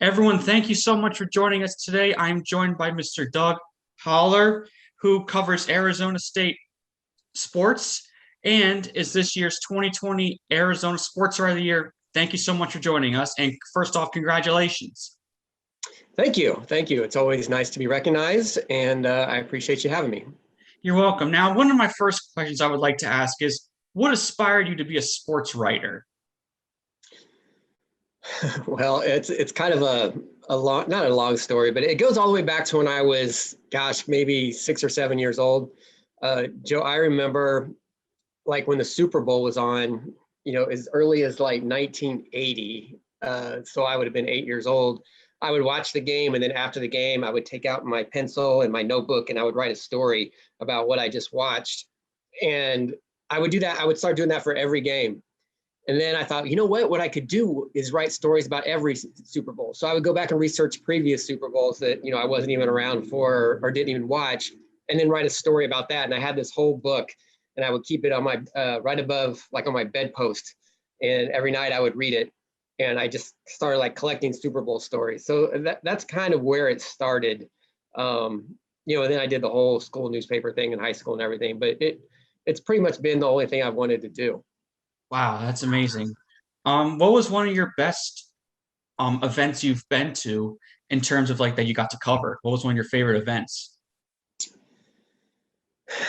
Everyone, thank you so much for joining us today. I'm joined by Mr. Doug Holler, who covers Arizona State sports and is this year's 2020 Arizona Sportswriter of the Year. Thank you so much for joining us. And first off, congratulations. Thank you. Thank you. It's always nice to be recognized, and I appreciate you having me. You're welcome. Now, one of my first questions I would like to ask is, what inspired you to be a sports writer? Well, it's kind of a long, not a long story, but it goes all the way back to when I was, gosh, maybe 6 or 7 years old. Joe, I remember like when the Super Bowl was on, as early as like 1980. So I would have been 8 years old. I would watch the game, and then after the game, I would take out my pencil and my notebook, and I would write a story about what I just watched. And I would do that. I would start doing that for every game. And then I thought, you know what I could do is write stories about every Super Bowl. So I would go back and research previous Super Bowls that, I wasn't even around for or didn't even watch, and then write a story about that. And I had this whole book, and I would keep it on my, right above, like on my bedpost. And every night I would read it. And I just started like collecting Super Bowl stories. So that's kind of where it started. And then I did the whole school newspaper thing in high school and everything, but it's pretty much been the only thing I've wanted to do. Wow, that's amazing. What was one of your best events you've been to in terms of like that you got to cover? What was one of your favorite events?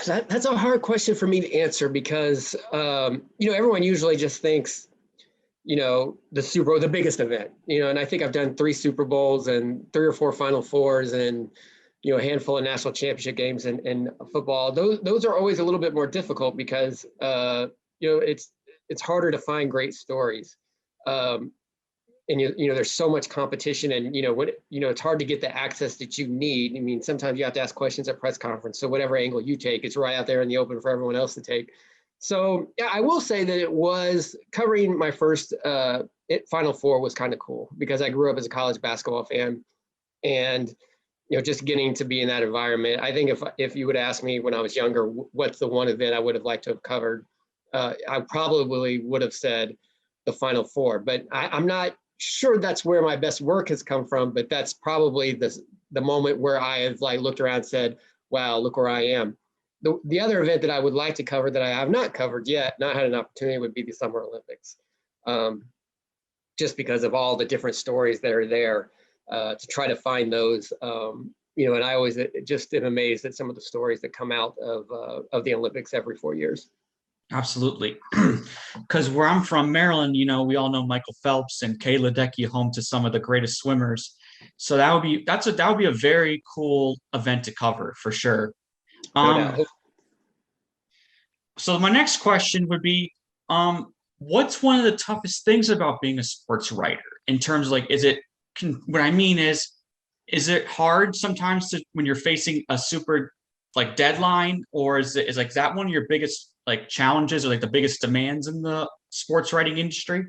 That's a hard question for me to answer because everyone usually just thinks the Super Bowl, the biggest event, and I think I've done 3 Super Bowls and 3 or 4 Final Fours and a handful of national championship games and football. Those are always a little bit more difficult because it's harder to find great stories. And there's so much competition, and it's hard to get the access that you need. I mean, sometimes you have to ask questions at press conference, so whatever angle you take, it's right out there in the open for everyone else to take. So yeah, I will say that it was covering my first Final Four was kind of cool because I grew up as a college basketball fan, and just getting to be in that environment. I think if you would ask me when I was younger, what's the one event I would have liked to have covered, I probably would have said the Final Four. But I'm not sure that's where my best work has come from. But that's probably the moment where I have like looked around and said, "Wow, look where I am." The other event that I would like to cover that I have not covered yet, not had an opportunity, would be the Summer Olympics, just because of all the different stories that are there to try to find those. And I always just am amazed at some of the stories that come out of the Olympics every 4 years. Absolutely. Because where I'm from, Maryland, we all know Michael Phelps and Kay Ledecky, home to some of the greatest swimmers. So that would be a very cool event to cover for sure. No doubt. So my next question would be, what's one of the toughest things about being a sports writer in terms of like, what I mean is it hard sometimes when you're facing a super like deadline, or is like that one of your biggest like challenges or like the biggest demands in the sports writing industry?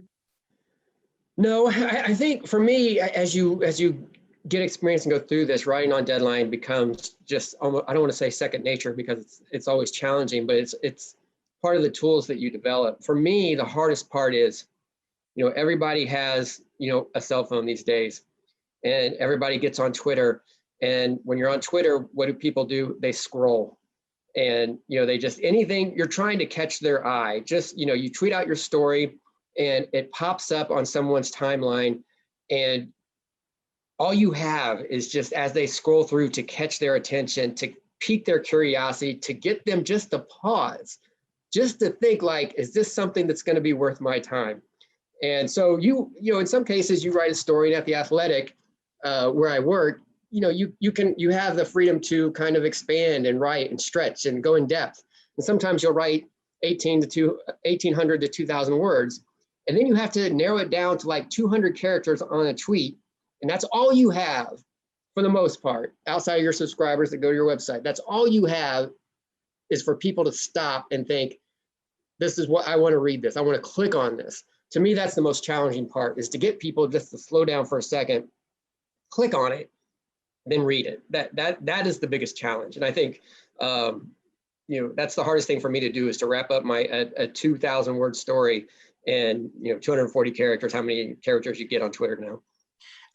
No, I think for me, as you get experience and go through this, writing on deadline becomes just almost, I don't want to say second nature because it's always challenging, but it's part of the tools that you develop. For me, the hardest part is, everybody has, a cell phone these days, and everybody gets on Twitter. And when you're on Twitter, what do people do? They scroll. And, they just, anything, you're trying to catch their eye. Just, you tweet out your story and it pops up on someone's timeline, and all you have is just as they scroll through to catch their attention, to pique their curiosity, to get them just to pause, just to think like, is this something that's going to be worth my time? And so in some cases you write a story at The Athletic, where I work, you have the freedom to kind of expand and write and stretch and go in depth. And sometimes you'll write 1,800 to 2,000 words. And then you have to narrow it down to like 200 characters on a tweet. And that's all you have for the most part, outside of your subscribers that go to your website. That's all you have is for people to stop and think, this is what I want to read this. I want to click on this. To me, that's the most challenging part, is to get people just to slow down for a second, click on it, then read it. That is the biggest challenge. And I think, that's the hardest thing for me to do, is to wrap up a 2,000 word story and 240 characters, how many characters you get on Twitter now.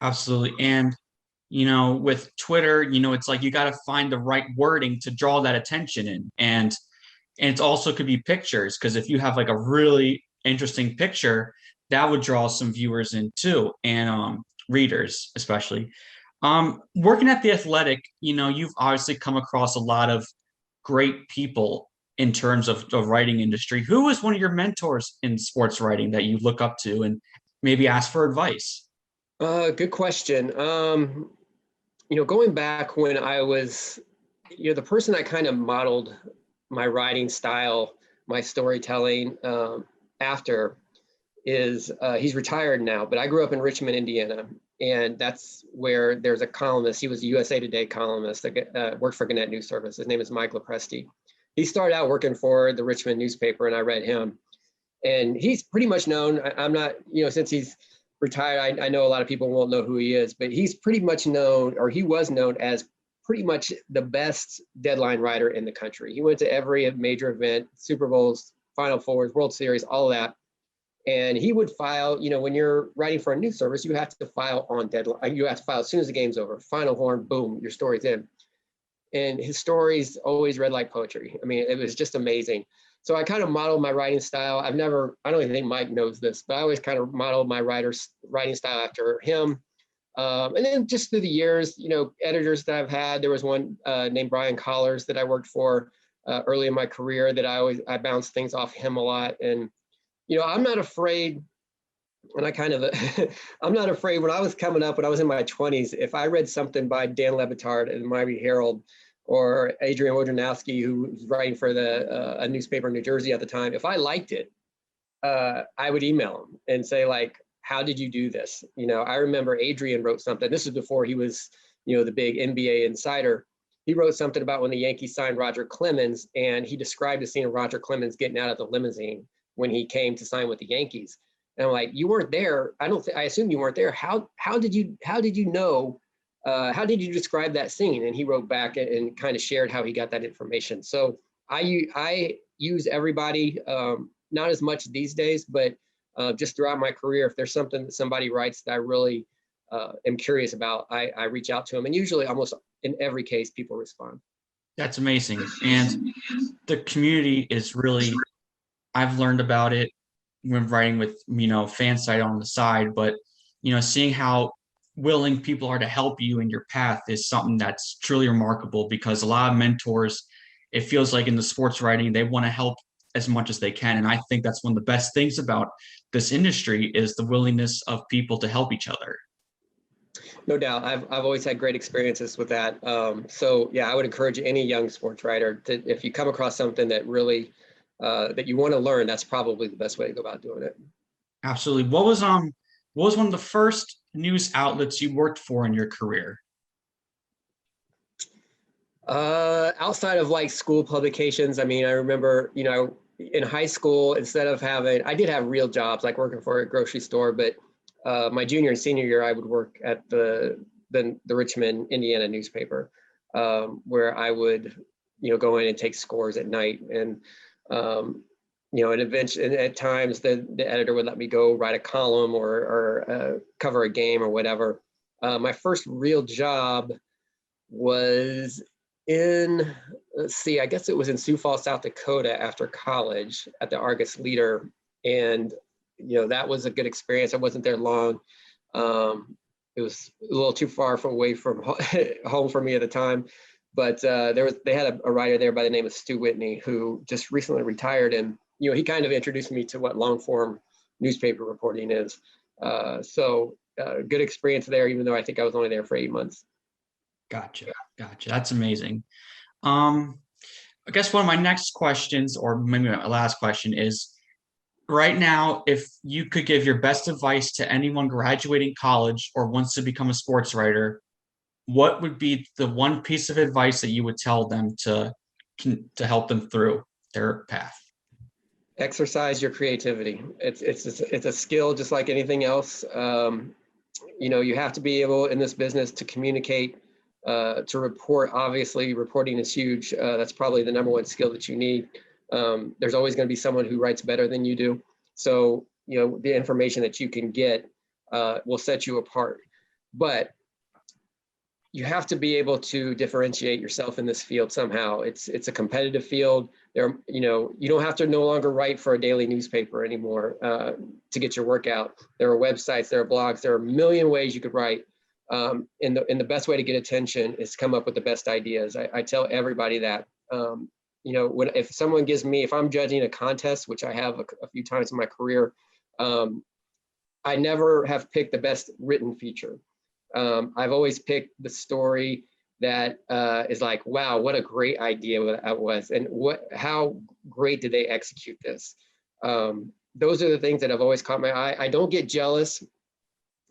Absolutely. And, with Twitter, it's like you got to find the right wording to draw that attention in. And it also could be pictures, because if you have like a really interesting picture, that would draw some viewers in too, and readers especially. Working at the Athletic, you've obviously come across a lot of great people in terms of the writing industry. Who is one of your mentors in sports writing that you look up to and maybe ask for advice? Good question. Going back when I was, the person I kind of modeled my writing style, my storytelling after is he's retired now, but I grew up in Richmond, Indiana, and that's where there's a columnist. He was a USA Today columnist that worked for Gannett News Service. His name is Presti. He started out working for the Richmond newspaper, and I read him. And he's pretty much known. I'm not, since he's retired, I know a lot of people won't know who he is, but he's pretty much known, or he was known as pretty much the best deadline writer in the country. He went to every major event, Super Bowls, Final Fours, World Series, all of that. And he would file, when you're writing for a news service, you have to file on deadline. You have to file as soon as the game's over. Final horn, boom, your story's in. And his stories always read like poetry. I mean, it was just amazing. So I kind of modeled my writing style. I don't even think Mike knows this, but I always kind of modeled my writing style after him. And then just through the years, editors that I've had, there was one named Brian Collars that I worked for early in my career that I bounced things off him a lot. And, I'm not afraid, and I'm not afraid when I was coming up, when I was in my 20s, if I read something by Dan Lebitard in the Miami Herald or Adrian Wojnarowski, who was writing for a newspaper in New Jersey at the time, if I liked it, I would email him and say, like, how did you do this? I remember Adrian wrote something. This is before he was, the big NBA insider. He wrote something about when the Yankees signed Roger Clemens, and he described the scene of Roger Clemens getting out of the limousine when he came to sign with the Yankees. And I'm like, you weren't there. I assume you weren't there. How did you know? How did you describe that scene? And he wrote back and kind of shared how he got that information. So I use everybody, not as much these days, but just throughout my career, if there's something that somebody writes that I really am curious about, I reach out to them. And usually almost in every case, people respond. That's amazing. And the community is really, I've learned about it when writing with, fan site on the side, but, seeing how willing people are to help you in your path is something that's truly remarkable, because a lot of mentors, it feels like in the sports writing, they want to help as much as they can. And I think that's one of the best things about this industry is the willingness of people to help each other. No doubt. I've always had great experiences with that. So yeah, I would encourage any young sports writer to, if you come across something that really, that you want to learn, that's probably the best way to go about doing it. Absolutely. What was one of the first news outlets you worked for in your career? Outside of like school publications, I mean, I remember, in high school, instead of I did have real jobs, like working for a grocery store, but my junior and senior year, I would work at the Richmond, Indiana newspaper, where I would, go in and take scores at night. And, and eventually, and at times the editor would let me go write a column or cover a game or whatever. My first real job was I guess it was in Sioux Falls, South Dakota after college at the Argus Leader. And, that was a good experience. I wasn't there long. It was a little too far away from home for me at the time. But they had a writer there by the name of Stu Whitney, who just recently retired. And, he kind of introduced me to what long form newspaper reporting is. So good experience there, even though I think I was only there for 8 months. Gotcha. That's amazing. I guess one of my next questions, or maybe my last question, is right now, if you could give your best advice to anyone graduating college or wants to become a sports writer, what would be the one piece of advice that you would tell them to help them through their path? Exercise your creativity. It's a skill just like anything else. You have to be able in this business to communicate, to report. Obviously, reporting is huge. That's probably the number one skill that you need. There's always going to be someone who writes better than you do. So, the information that you can get will set you apart. But you have to be able to differentiate yourself in this field somehow. It's a competitive field. You don't have to no longer write for a daily newspaper anymore to get your work out. There are websites, there are blogs, there are a million ways you could write. And the best way to get attention is to come up with the best ideas. I tell everybody that. If someone if I'm judging a contest, which I have a few times in my career, I never have picked the best written feature. I've always picked the story that is like, wow, what a great idea that was, and how great did they execute this? Those are the things that have always caught my eye. I don't get jealous.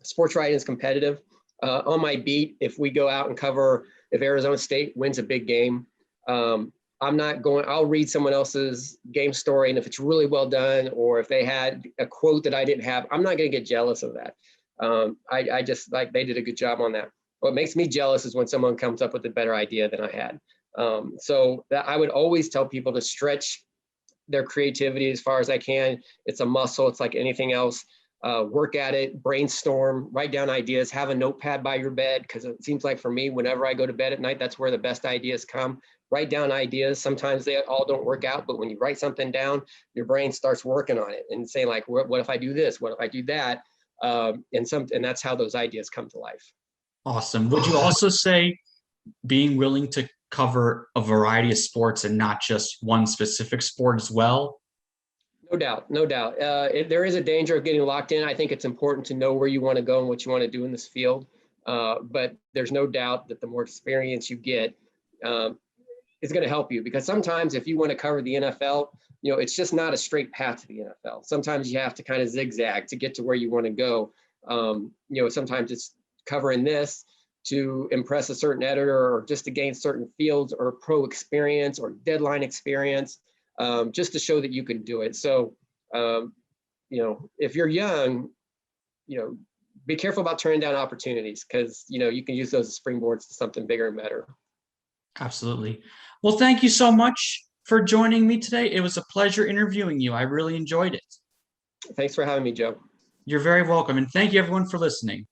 Sports writing is competitive. On my beat, if we go out and if Arizona State wins a big game, I'll read someone else's game story, and if it's really well done, or if they had a quote that I didn't have, I'm not going to get jealous of that. I just like they did a good job on that. What makes me jealous is when someone comes up with a better idea than I had. So that I would always tell people to stretch their creativity as far as I can. It's a muscle. It's like anything else. Work at it, brainstorm, write down ideas, have a notepad by your bed, because it seems like for me, whenever I go to bed at night, that's where the best ideas come. Write down ideas. Sometimes they all don't work out, but when you write something down, your brain starts working on it and saying like, what if I do this? What if I do that? And that's how those ideas come to life. Awesome. Would you also say being willing to cover a variety of sports and not just one specific sport as well? No doubt, no doubt. There is a danger of getting locked in. I think it's important to know where you want to go and what you want to do in this field. But there's no doubt that the more experience you get is going to help you, because sometimes if you want to cover the NFL, it's just not a straight path to the NFL. Sometimes you have to kind of zigzag to get to where you want to go. Sometimes it's covering this to impress a certain editor, or just to gain certain fields or pro experience or deadline experience, just to show that you can do it. So, if you're young, be careful about turning down opportunities, because, you can use those as springboards to something bigger and better. Absolutely. Well, thank you so much for joining me today. It was a pleasure interviewing you. I really enjoyed it. Thanks for having me, Joe. You're very welcome. And thank you everyone for listening.